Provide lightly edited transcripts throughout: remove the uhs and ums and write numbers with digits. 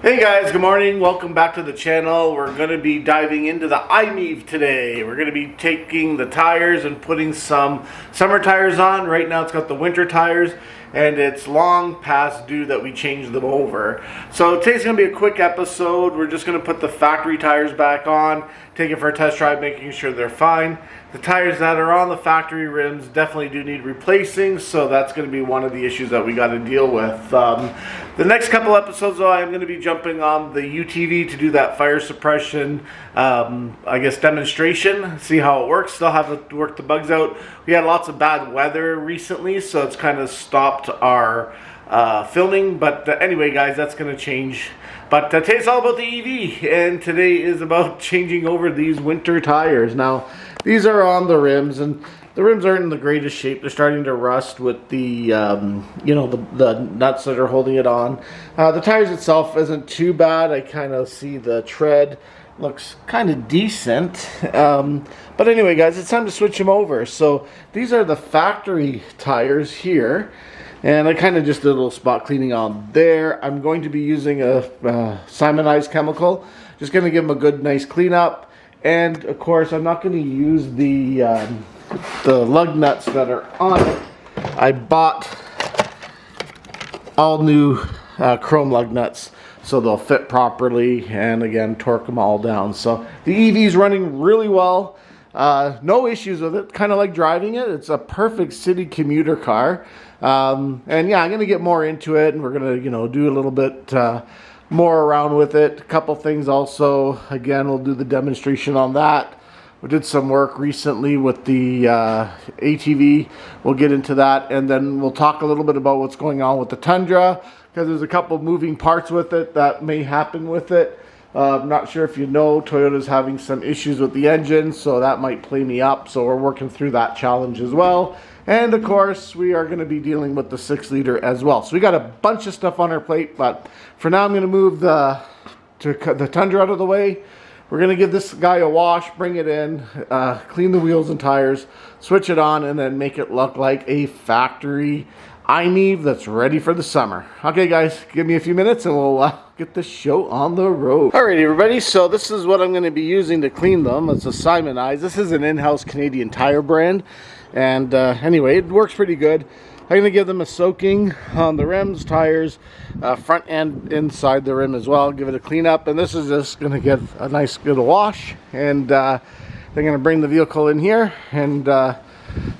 Hey guys, good morning. Welcome back to the channel. We're going to be diving into the I-MIEV today. We're going to be taking the tires and putting some summer tires on. Right now it's got the winter tires and it's long past due that we change them over. So today's going to be a quick episode. We're just going to put the factory tires back on, take it for a test drive, making sure they're fine. The tires that are on the factory rims definitely do need replacing, so that's going to be one of the issues that we got to deal with. The next couple episodes, though, I'm going to be jumping on the UTV to do that fire suppression, I guess, demonstration, see how it works. Still have to work the bugs out. We had lots of bad weather recently, so it's kind of stopped our filming. But anyway, guys, that's going to change. But today's all about the EV, and today is about changing over these winter tires. Now, these are on the rims, and the rims aren't in the greatest shape. They're starting to rust with the, the nuts that are holding it on. The tires itself isn't too bad. I kind of see the tread looks kind of decent. But anyway, guys, it's time to switch them over. So these are the factory tires here. And I kind of just did a little spot cleaning on there. I'm going to be using a Simonized chemical. Just going to give them a good, nice cleanup. And of course, I'm not going to use the lug nuts that are on it. I bought all new chrome lug nuts, so they'll fit properly. And again, torque them all down. So the EV is running really well. No issues with it. Kind of like driving it. It's a perfect city commuter car. And yeah, I'm going to get more into it, and we're going to, do a little bit more around with it. A couple things also. Again, we'll do the demonstration on that. We did some work recently with the ATV. We'll get into that, and then we'll talk a little bit about what's going on with the Tundra, because there's a couple moving parts with it that may happen with it. I'm not sure if you know, Toyota's having some issues with the engine, so that might play me up. So we're working through that challenge as well. And of course, we are going to be dealing with the 6-liter as well. So we got a bunch of stuff on our plate, but for now I'm going to move the Tundra out of the way. We're going to give this guy a wash, bring it in, clean the wheels and tires, switch it on, and then make it look like a factory I-MIEV that's ready for the summer. Okay, guys, give me a few minutes and we'll get this show on the road. Alright, everybody, so this is what I'm going to be using to clean them. It's a Simonized. This is an in-house Canadian tire brand. And anyway, it works pretty good. I'm going to give them a soaking on the rims, tires, front and inside the rim as well. Give it a clean up. And this is just going to get a nice good wash. And they're going to bring the vehicle in here and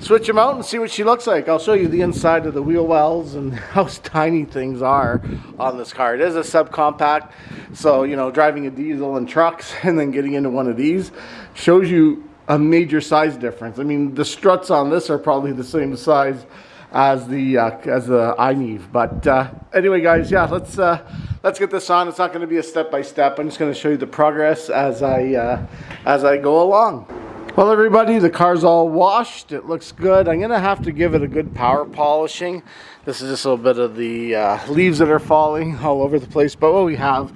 switch them out and see what she looks like. I'll show you the inside of the wheel wells and how tiny things are on this car. It is a subcompact, so driving a diesel and trucks and then getting into one of these shows you a major size difference. I mean, the struts on this are probably the same size as the I-MIEV. But anyway, guys, yeah, let's get this on. It's not going to be a step-by-step. I'm just going to show you the progress as I go along. Well, everybody, the car's all washed. It looks good. I'm going to have to give it a good power polishing. This is just a little bit of the leaves that are falling all over the place. But what we have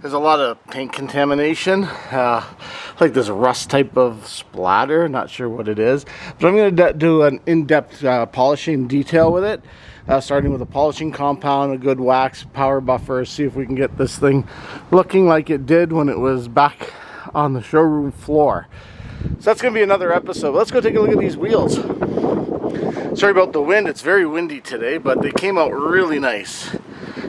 is a lot of paint contamination, like this rust type of splatter. Not sure what it is. But I'm going to do an in-depth polishing detail with it. Starting with a polishing compound, a good wax, power buffer. See if we can get this thing looking like it did when it was back on the showroom floor. So that's going to be another episode. Let's go take a look at these wheels. Sorry about the wind. It's very windy today, but they came out really nice.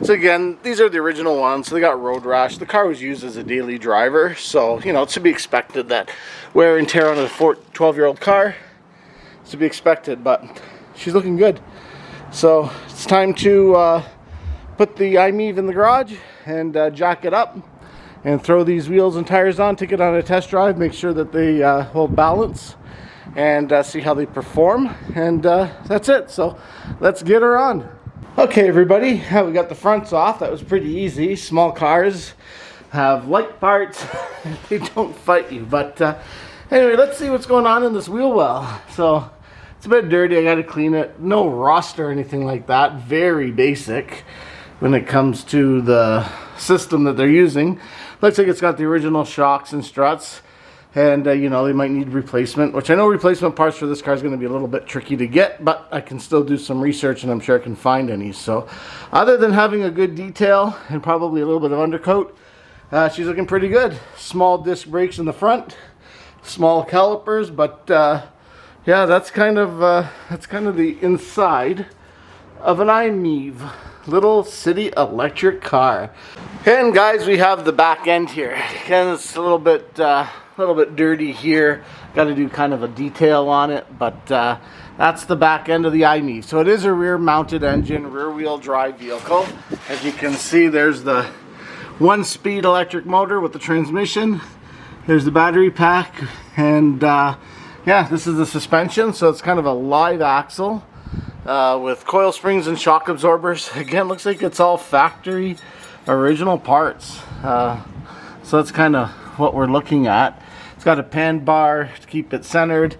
So again, these are the original ones. So they got road rash. The car was used as a daily driver. So, it's to be expected that wear and tear on a 12-year-old car. It's to be expected, but she's looking good. So it's time to put the I-MIEV in the garage and jack it up. And throw these wheels and tires on, take it on a test drive, make sure that they hold balance, and see how they perform. And that's it. So let's get her on. Okay, everybody, we got the fronts off. That was pretty easy. Small cars have light parts. They don't fight you. But anyway, let's see what's going on in this wheel well. So it's a bit dirty. I got to clean it. No rust or anything like that. Very basic when it comes to the system that they're using. Looks like it's got the original shocks and struts. And, you know, they might need replacement, which I know replacement parts for this car is going to be a little bit tricky to get, but I can still do some research and I'm sure I can find any. So other than having a good detail and probably a little bit of undercoat, she's looking pretty good. Small disc brakes in the front, small calipers, but yeah, that's kind of the inside of an I-MIEV. Little city electric car. And guys, we have the back end here. Again, it's a little bit dirty here. Got to do kind of a detail on it, but that's the back end of the I-MIEV. So it is a rear mounted engine, rear wheel drive vehicle. As you can see, there's the 1-speed electric motor with the transmission. There's the battery pack, and yeah, this is the suspension. So it's kind of a live axle. With coil springs and shock absorbers. Again, looks like it's all factory original parts. So that's kind of what we're looking at. It's got a pan bar to keep it centered,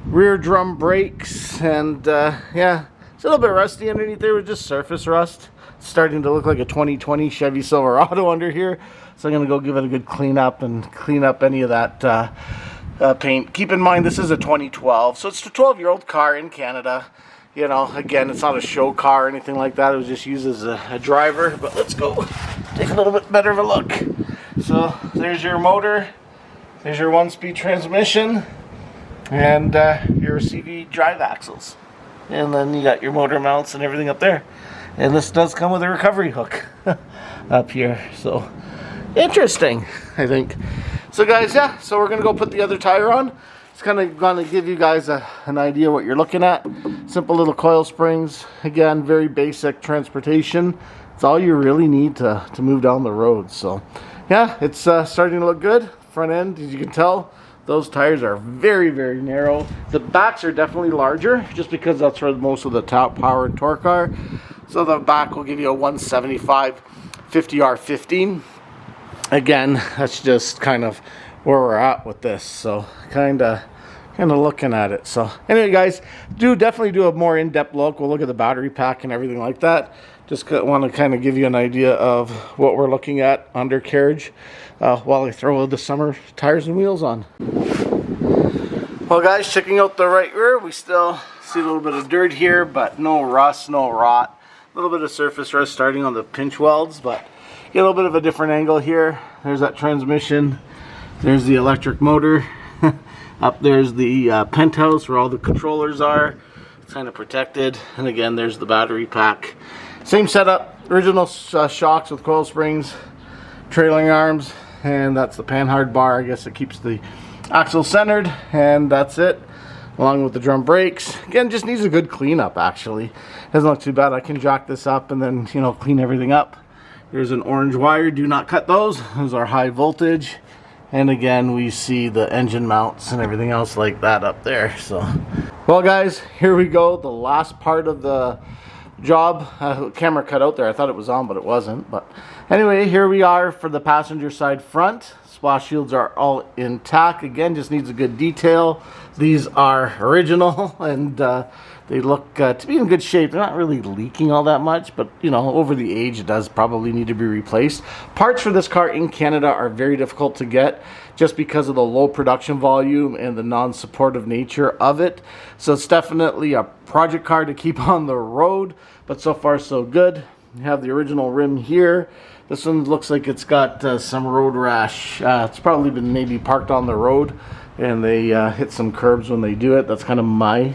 rear drum brakes, and yeah, it's a little bit rusty underneath there with just surface rust. It's starting to look like a 2020 Chevy Silverado under here. So I'm going to go give it a good clean up and clean up any of that paint. Keep in mind, this is a 2012, so it's a 12-year-old car in Canada. You know, again, it's not a show car or anything like that. It was just used as a driver. But let's go take a little bit better of a look. So there's your motor. There's your 1-speed transmission. And your CV drive axles. And then you got your motor mounts and everything up there. And this does come with a recovery hook up here. So interesting, I think. So guys, yeah, so we're going to go put the other tire on. It's kind of going to give you guys an idea what you're looking at. Simple little coil springs. Again, very basic transportation. It's all you really need to move down the road. So yeah, it's starting to look good. Front end, as you can tell, those tires are very, very narrow. The backs are definitely larger just because that's where most of the top power and torque are. So the back will give you a 175 50R15. Again, that's just kind of where we're at with this. So kind of looking at it. So anyway, guys, definitely do a more in-depth look. We'll look at the battery pack and everything like that. Just want to kind of give you an idea of what we're looking at undercarriage while I throw the summer tires and wheels on. Well guys, checking out the right rear, we still see a little bit of dirt here, but no rust, no rot. A little bit of surface rust starting on the pinch welds, but get a little bit of a different angle here. There's that transmission. There's the electric motor. Up there's the penthouse where all the controllers are. It's kind of protected. And again, there's the battery pack. Same setup, original shocks with coil springs, trailing arms, and that's the panhard bar. I guess it keeps the axle centered, and that's it. Along with the drum brakes. Again, just needs a good cleanup actually. Doesn't look too bad. I can jack this up and then, you know, clean everything up. There's an orange wire. Do not cut those. Those are high voltage. And again, we see the engine mounts and everything else like that up there. So, well guys, here we go. The last part of the job. Camera cut out there. I thought it was on, but it wasn't. But anyway, here we are for the passenger side front. Splash shields are all intact. Again, just needs a good detail. These are original and they look to be in good shape. They're not really leaking all that much, but you know, over the age, it does probably need to be replaced. Parts for this car in Canada are very difficult to get just because of the low production volume and the non-supportive nature of it. So it's definitely a project car to keep on the road, but so far so good. You have the original rim here. This one looks like it's got some road rash. It's probably been maybe parked on the road and they hit some curbs when they do it. That's kind of my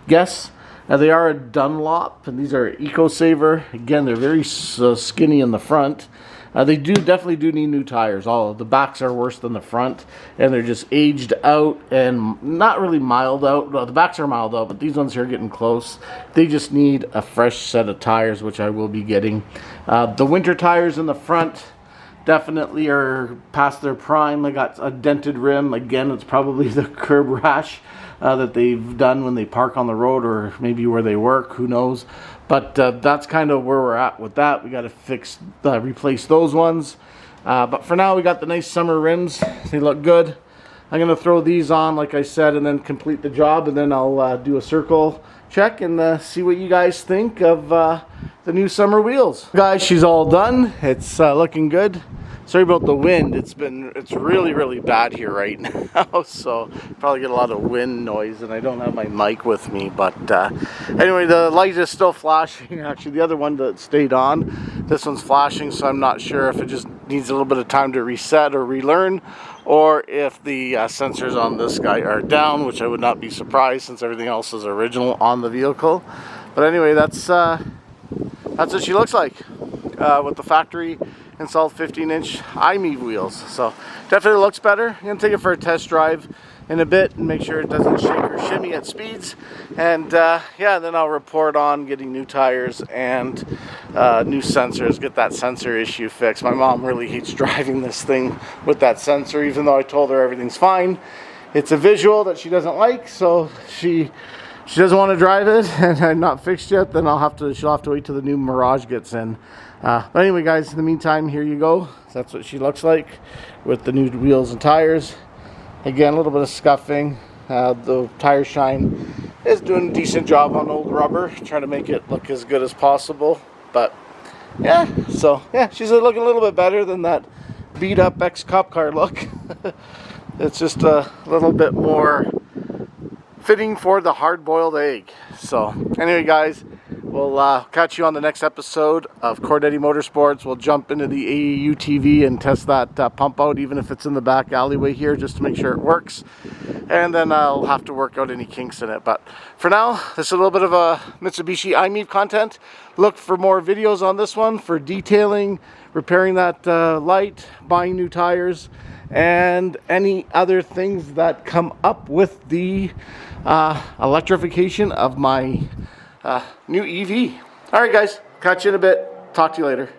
guess. They are a Dunlop, and these are EcoSaver. Again, they're very skinny in the front. They definitely do need new tires. All of the backs are worse than the front, and they're just aged out and not really mild out. Well, the backs are mild out, but these ones here are getting close. They just need a fresh set of tires, which I will be getting. The winter tires in the front definitely are past their prime. I got a dented rim. Again, it's probably the curb rash that they've done when they park on the road, or maybe where they work, who knows. But that's kind of where we're at with that. We got to replace those ones. But for now, we got the nice summer rims. They look good. I'm going to throw these on, like I said, and then complete the job, and then I'll do a circle check and see what you guys think of the new summer wheels. Guys, she's all done. It's looking good. Sorry about the wind. It's really bad here right now, so probably get a lot of wind noise, and I don't have my mic with me. But anyway, the light is still flashing. Actually, the other one that stayed on, this one's flashing, so I'm not sure if it just needs a little bit of time to reset or relearn, or if the sensors on this guy are down, which I would not be surprised since everything else is original on the vehicle. But anyway, that's what she looks like with the factory installed 15-inch I-MIEV wheels. So definitely looks better. I'm gonna take it for a test drive in a bit and make sure it doesn't shake or shimmy at speeds. And yeah, then I'll report on getting new tires and new sensors, get that sensor issue fixed. My mom really hates driving this thing with that sensor, even though I told her everything's fine. It's a visual that she doesn't like, so she doesn't want to drive it, and I'm not fixed yet. Then she'll have to wait till the new Mirage gets in. But anyway, guys, in the meantime, here you go. That's what she looks like with the new wheels and tires. Again, a little bit of scuffing. The tire shine is doing a decent job on old rubber, trying to make it look as good as possible. But yeah, so yeah, she's looking a little bit better than that beat up ex-cop car look. It's just a little bit more fitting for the hard-boiled egg. So anyway, guys, we'll catch you on the next episode of Cordetti Motorsports. We'll jump into the AEU TV and test that pump out, even if it's in the back alleyway here, just to make sure it works. And then I'll have to work out any kinks in it. But for now, this is a little bit of a Mitsubishi I-MIEV content. Look for more videos on this one for detailing, repairing that light, buying new tires, and any other things that come up with the electrification of my new EV. All right, guys, catch you in a bit. Talk to you later.